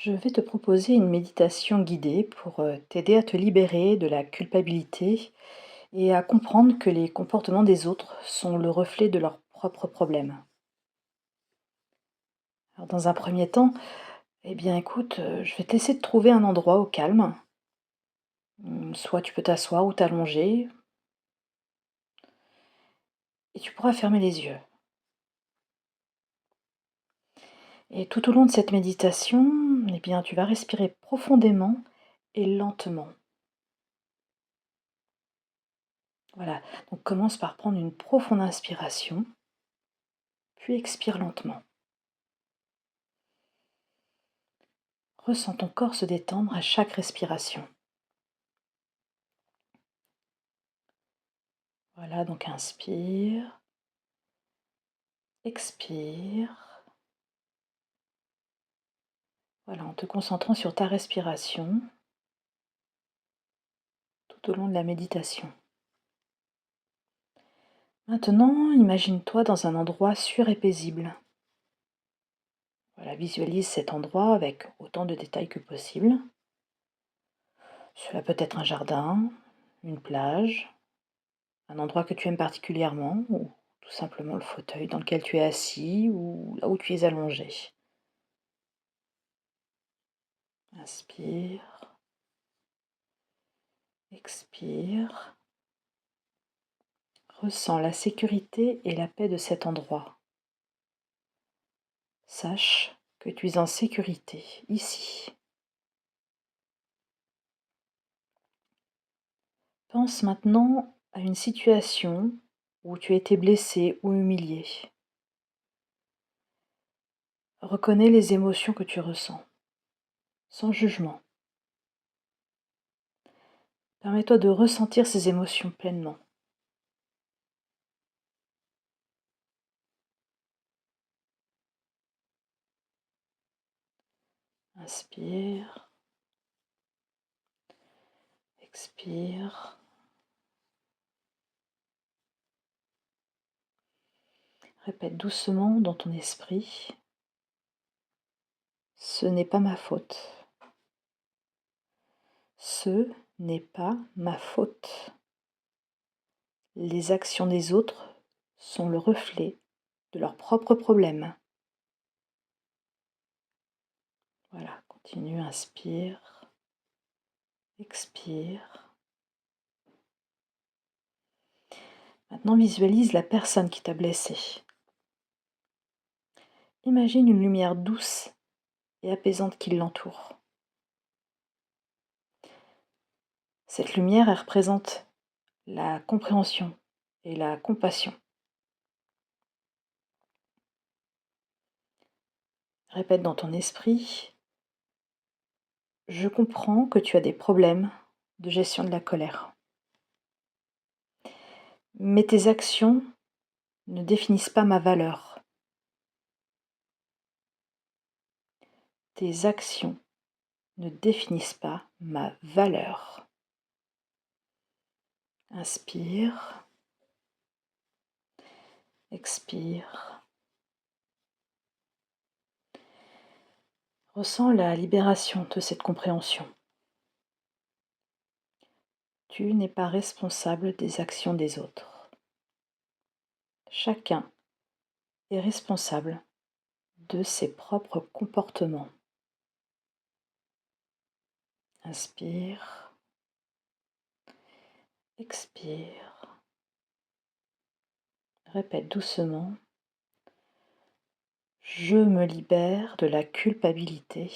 Je vais te proposer une méditation guidée pour t'aider à te libérer de la culpabilité et à comprendre que les comportements des autres sont le reflet de leurs propres problèmes. Alors, dans un premier temps, eh bien écoute, je vais te laisser te trouver un endroit au calme. Soit tu peux t'asseoir ou t'allonger et tu pourras fermer les yeux. Et tout au long de cette méditation, eh bien tu vas respirer profondément et lentement. Voilà, donc commence par prendre une profonde inspiration, puis expire lentement. Ressens ton corps se détendre à chaque respiration. Voilà, donc inspire, expire. Voilà, en te concentrant sur ta respiration tout au long de la méditation. Maintenant, imagine-toi dans un endroit sûr et paisible. Voilà, visualise cet endroit avec autant de détails que possible. Cela peut être un jardin, une plage, un endroit que tu aimes particulièrement, ou tout simplement le fauteuil dans lequel tu es assis ou là où tu es allongé. Inspire, expire. Ressens la sécurité et la paix de cet endroit. Sache que tu es en sécurité ici. Pense maintenant à une situation où tu as été blessé ou humilié. Reconnais les émotions que tu ressens, sans jugement. Permets-toi de ressentir ces émotions pleinement. Inspire, expire. Répète doucement dans ton esprit, ce n'est pas ma faute. Ce n'est pas ma faute. Les actions des autres sont le reflet de leurs propres problèmes. Voilà, continue, inspire, expire. Maintenant, visualise la personne qui t'a blessé. Imagine une lumière douce et apaisante qui l'entoure. Cette lumière, elle représente la compréhension et la compassion. Répète dans ton esprit, je comprends que tu as des problèmes de gestion de la colère. Mais tes actions ne définissent pas ma valeur. Tes actions ne définissent pas ma valeur. Inspire, expire. Ressens la libération de cette compréhension. Tu n'es pas responsable des actions des autres. Chacun est responsable de ses propres comportements. Inspire, expire. Répète doucement. Je me libère de la culpabilité.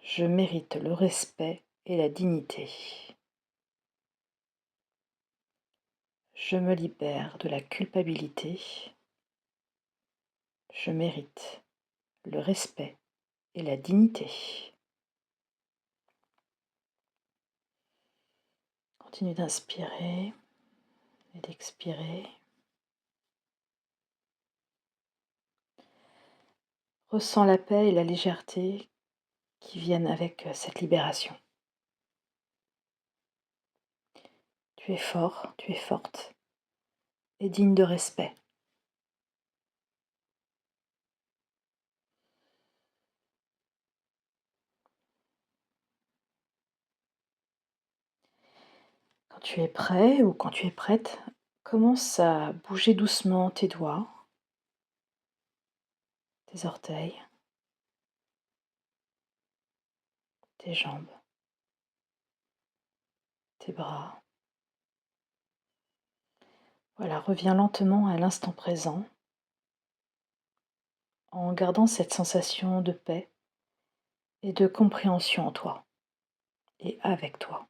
Je mérite le respect et la dignité. Je me libère de la culpabilité. Je mérite le respect et la dignité. Continue d'inspirer et d'expirer. Ressens la paix et la légèreté qui viennent avec cette libération. Tu es fort, tu es forte et digne de respect. Quand tu es prêt ou quand tu es prête, commence à bouger doucement tes doigts, tes orteils, tes jambes, tes bras. Voilà, reviens lentement à l'instant présent en gardant cette sensation de paix et de compréhension en toi et avec toi.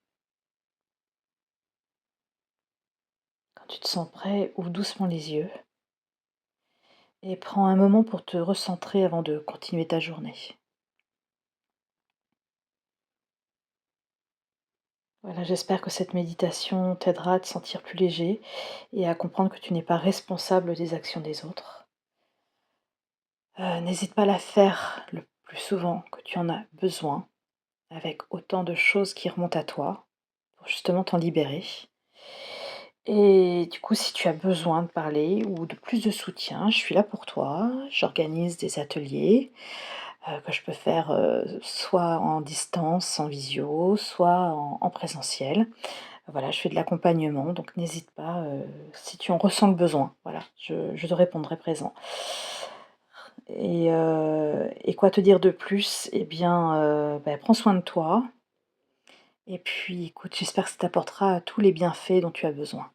Quand tu te sens prêt, ouvre doucement les yeux et prends un moment pour te recentrer avant de continuer ta journée. Voilà, j'espère que cette méditation t'aidera à te sentir plus léger et à comprendre que tu n'es pas responsable des actions des autres. N'hésite pas à la faire le plus souvent que tu en as besoin, avec autant de choses qui remontent à toi, pour justement t'en libérer. Et du coup, si tu as besoin de parler ou de plus de soutien, je suis là pour toi. J'organise des ateliers, que je peux faire, soit en distance, en visio, soit en présentiel. Voilà, je fais de l'accompagnement, donc n'hésite pas, si tu en ressens le besoin. Voilà, je te répondrai présent. Et quoi te dire de plus? Eh bien, prends soin de toi et puis écoute, j'espère que ça t'apportera tous les bienfaits dont tu as besoin.